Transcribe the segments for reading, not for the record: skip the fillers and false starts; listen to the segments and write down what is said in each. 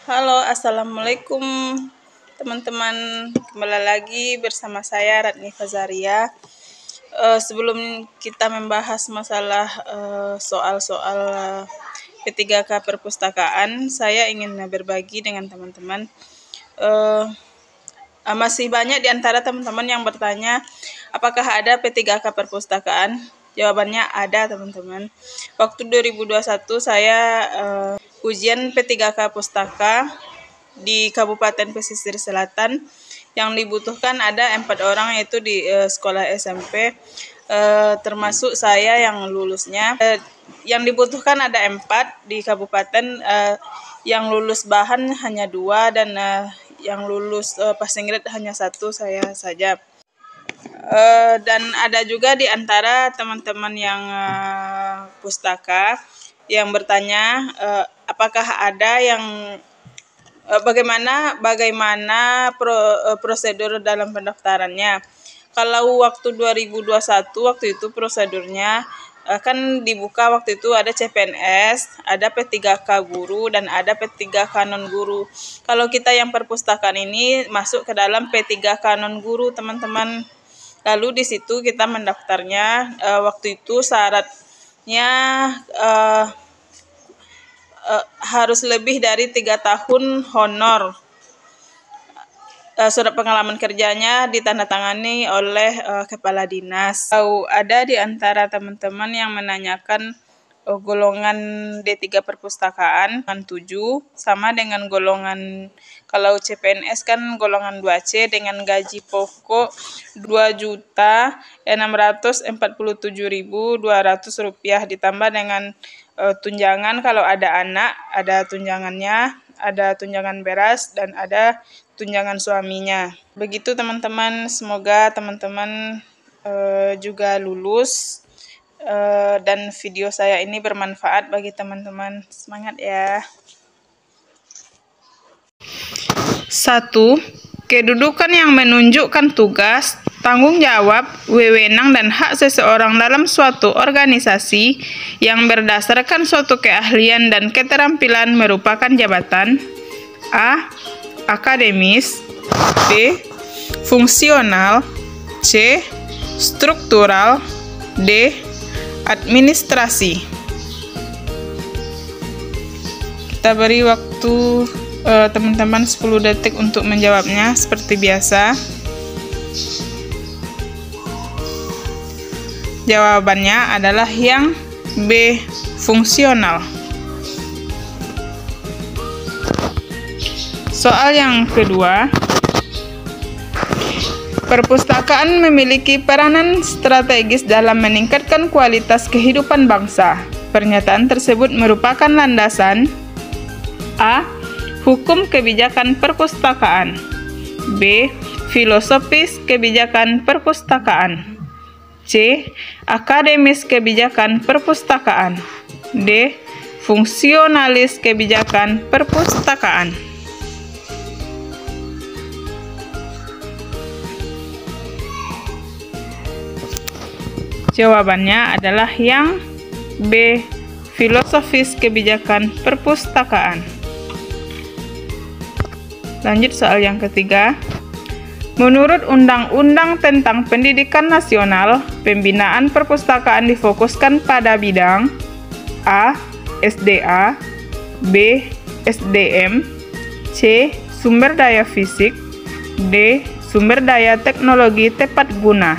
Halo, assalamualaikum teman-teman. Kembali lagi bersama saya Ratni Fazaria. Sebelum kita membahas masalah soal-soal P3K perpustakaan, saya ingin berbagi dengan teman-teman. Masih banyak di antara teman-teman yang bertanya, apakah ada P3K perpustakaan? Jawabannya ada, teman-teman. Waktu 2021 saya ujian P3K Pustaka di Kabupaten Pesisir Selatan. Yang dibutuhkan ada 4 orang, yaitu di sekolah SMP, termasuk saya yang lulusnya. Yang dibutuhkan ada 4 di kabupaten, yang lulus bahan hanya 2, dan yang lulus passing grade hanya 1, saya saja. Dan ada juga di antara teman-teman yang pustaka yang bertanya, apakah ada yang bagaimana prosedur dalam pendaftarannya. Kalau waktu 2021 waktu itu prosedurnya kan dibuka, waktu itu ada CPNS, ada P3K guru, dan ada P3K non guru. Kalau kita yang perpustakaan ini masuk ke dalam P3K non guru, teman-teman. Lalu di situ kita mendaftarnya. Waktu itu syaratnya harus lebih dari 3 tahun honor. Surat pengalaman kerjanya ditandatangani oleh kepala dinas. Ada di antara teman-teman yang menanyakan golongan D3 perpustakaan 7 sama dengan golongan, kalau CPNS kan golongan 2C dengan gaji pokok Rp2.647.200 ditambah dengan tunjangan. Kalau ada anak, ada tunjangannya, ada tunjangan beras, dan ada tunjangan suaminya. Begitu teman-teman, semoga teman-teman juga lulus, dan video saya ini bermanfaat bagi teman-teman. Semangat ya. 1. Kedudukan yang menunjukkan tugas, tanggung jawab, wewenang, dan hak seseorang dalam suatu organisasi yang berdasarkan suatu keahlian dan keterampilan merupakan jabatan: A. Akademis, B. Fungsional, C. Struktural, D. Administrasi. Kita beri waktu teman-teman 10 detik untuk menjawabnya seperti biasa. Jawabannya adalah yang B. Fungsional. Soal yang kedua, perpustakaan memiliki peranan strategis dalam meningkatkan kualitas kehidupan bangsa. Pernyataan tersebut merupakan landasan: A. Hukum kebijakan perpustakaan, B. Filosofis kebijakan perpustakaan, C. Akademis kebijakan perpustakaan, D. Fungsionalis kebijakan perpustakaan. Jawabannya adalah yang B. Filosofis kebijakan perpustakaan. Lanjut soal yang ketiga. Menurut Undang-Undang tentang Pendidikan Nasional, pembinaan perpustakaan difokuskan pada bidang A. SDA, B. SDM, C. Sumber daya fisik, D. Sumber daya teknologi tepat guna.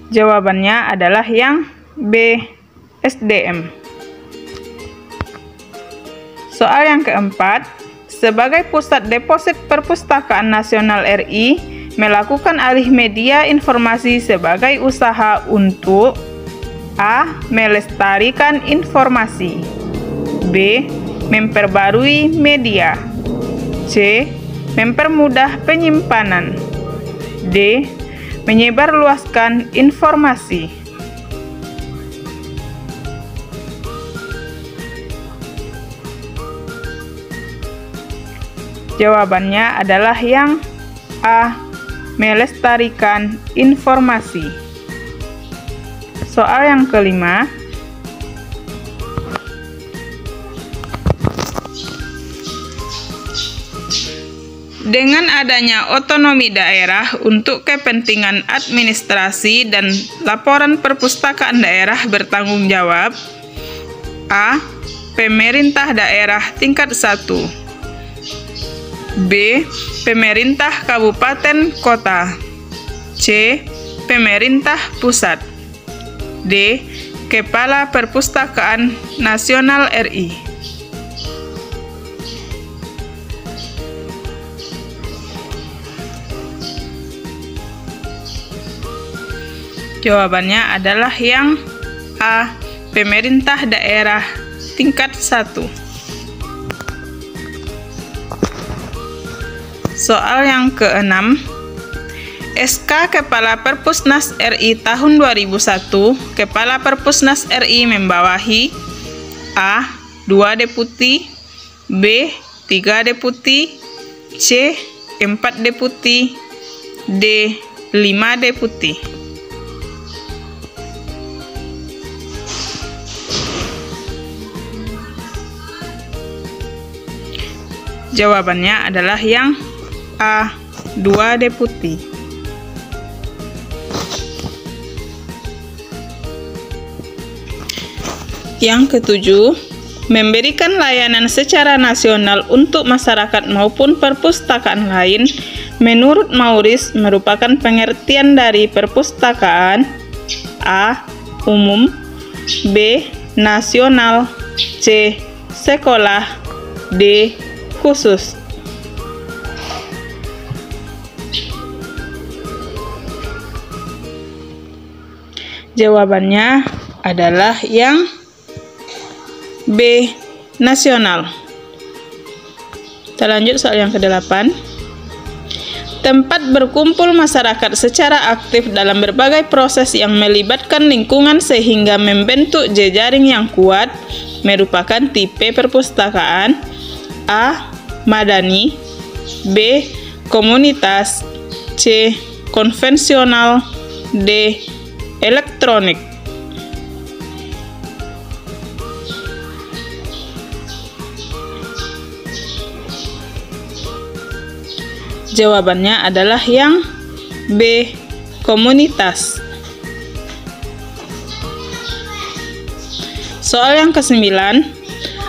Jawabannya adalah yang B. SDM. Soal yang keempat, sebagai pusat deposit perpustakaan nasional RI, melakukan alih media informasi sebagai usaha untuk A. Melestarikan informasi, B. Memperbarui media, C. Mempermudah penyimpanan, D. Menyebarluaskan informasi. Jawabannya adalah yang A. Melestarikan informasi. Soal yang kelima. Dengan adanya otonomi daerah untuk kepentingan administrasi dan laporan perpustakaan daerah bertanggung jawab. A. Pemerintah daerah tingkat 1. B. Pemerintah kabupaten kota. C. Pemerintah pusat. D. Kepala Perpustakaan Nasional RI. Jawabannya adalah yang A. Pemerintah daerah tingkat 1. Soal yang keenam. SK Kepala Perpusnas RI tahun 2001, Kepala Perpusnas RI membawahi A. 2 deputi, B. 3 deputi, C. 4 deputi, D. 5 deputi. Jawabannya adalah yang A. 2 deputi. Yang ketujuh, memberikan layanan secara nasional untuk masyarakat maupun perpustakaan lain. Menurut Maurice, merupakan pengertian dari perpustakaan A. Umum, B. Nasional, C. Sekolah, D. Khusus. Jawabannya adalah yang B. Nasional. Kita lanjut soal yang ke-8. Tempat berkumpul masyarakat secara aktif dalam berbagai proses yang melibatkan lingkungan sehingga membentuk jejaring yang kuat merupakan tipe perpustakaan A. Madani, B. Komunitas, C. Konvensional, D. Elektronik. Jawabannya adalah yang B. Komunitas. Soal yang ke-9.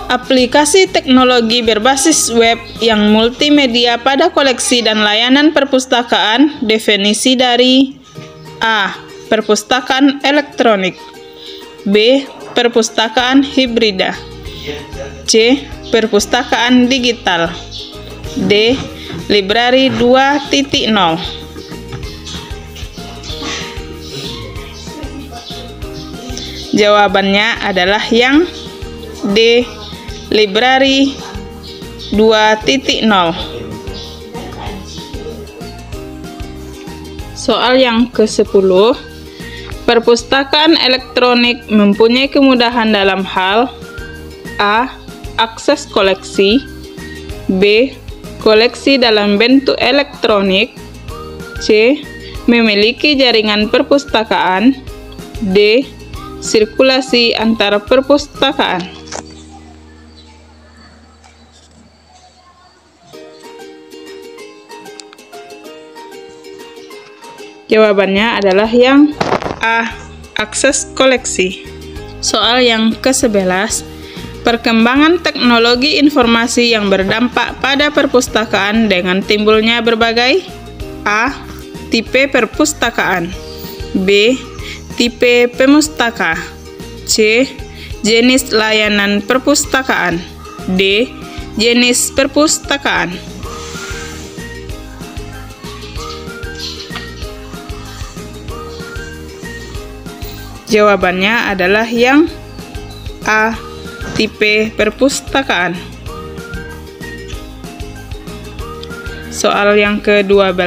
Aplikasi teknologi berbasis web yang multimedia pada koleksi dan layanan perpustakaan. Definisi dari A. Perpustakaan elektronik, B. Perpustakaan hibrida, C. Perpustakaan digital, D. Library 2.0. Jawabannya adalah yang D. Library 2.0. Soal yang ke-10. Perpustakaan elektronik mempunyai kemudahan dalam hal A. Akses koleksi, B. Koleksi dalam bentuk elektronik, C. Memiliki jaringan perpustakaan, D. Sirkulasi antar perpustakaan. Jawabannya adalah yang A. Akses koleksi. Soal yang ke-11. Perkembangan teknologi informasi yang berdampak pada perpustakaan dengan timbulnya berbagai A. Tipe perpustakaan, B. Tipe pemustaka, C. Jenis layanan perpustakaan, D. Jenis perpustakaan. Jawabannya adalah yang A. Tipe perpustakaan. Soal yang ke-12.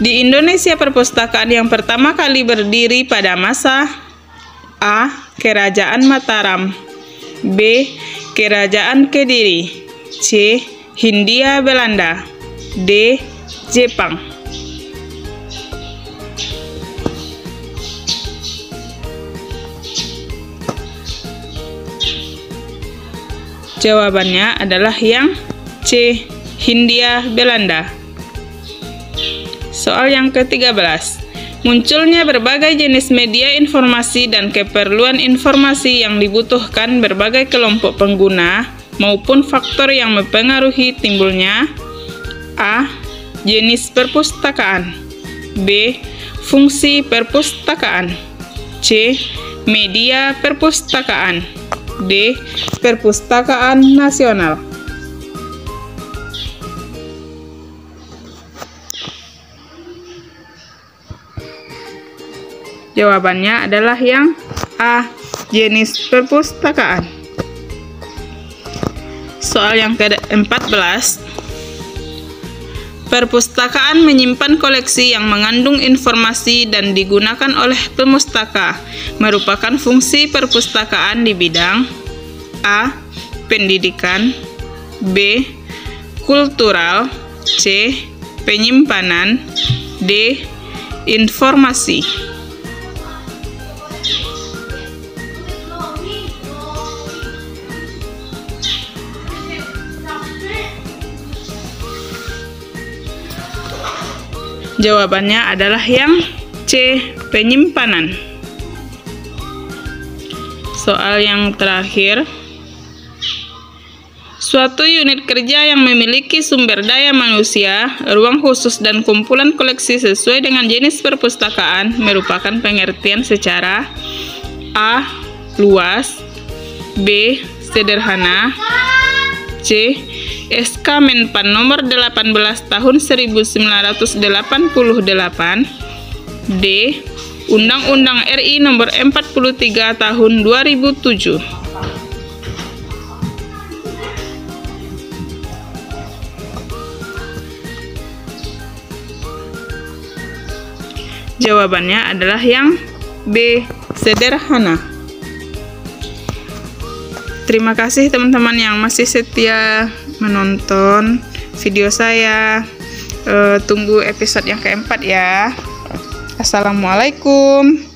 Di Indonesia, perpustakaan yang pertama kali berdiri pada masa A. Kerajaan Mataram, B. Kerajaan Kediri, C. Hindia Belanda. D. Jepang. Jawabannya adalah yang C. Hindia Belanda. Soal yang ke-13. Munculnya berbagai jenis media informasi dan keperluan informasi yang dibutuhkan berbagai kelompok pengguna maupun faktor yang mempengaruhi timbulnya A. Jenis perpustakaan. B. Fungsi perpustakaan. C. Media perpustakaan. D. Perpustakaan nasional. Jawabannya adalah yang A. Jenis perpustakaan. Soal yang ke-14. Perpustakaan menyimpan koleksi yang mengandung informasi dan digunakan oleh pemustaka. Merupakan fungsi perpustakaan di bidang A. Pendidikan. B. Kultural. C. Penyimpanan. D. Informasi. Jawabannya adalah yang C. Penyimpanan. Soal yang terakhir. Suatu unit kerja yang memiliki sumber daya manusia, ruang khusus dan kumpulan koleksi sesuai dengan jenis perpustakaan merupakan pengertian secara A. Luas. B. Sederhana. C. SK Menpan nomor 18 tahun 1988. D. Undang-Undang RI nomor 43 tahun 2007. Jawabannya adalah yang B. Sederhana. Terima kasih teman-teman yang masih setia menonton video saya. Tunggu episode yang keempat ya. Assalamualaikum.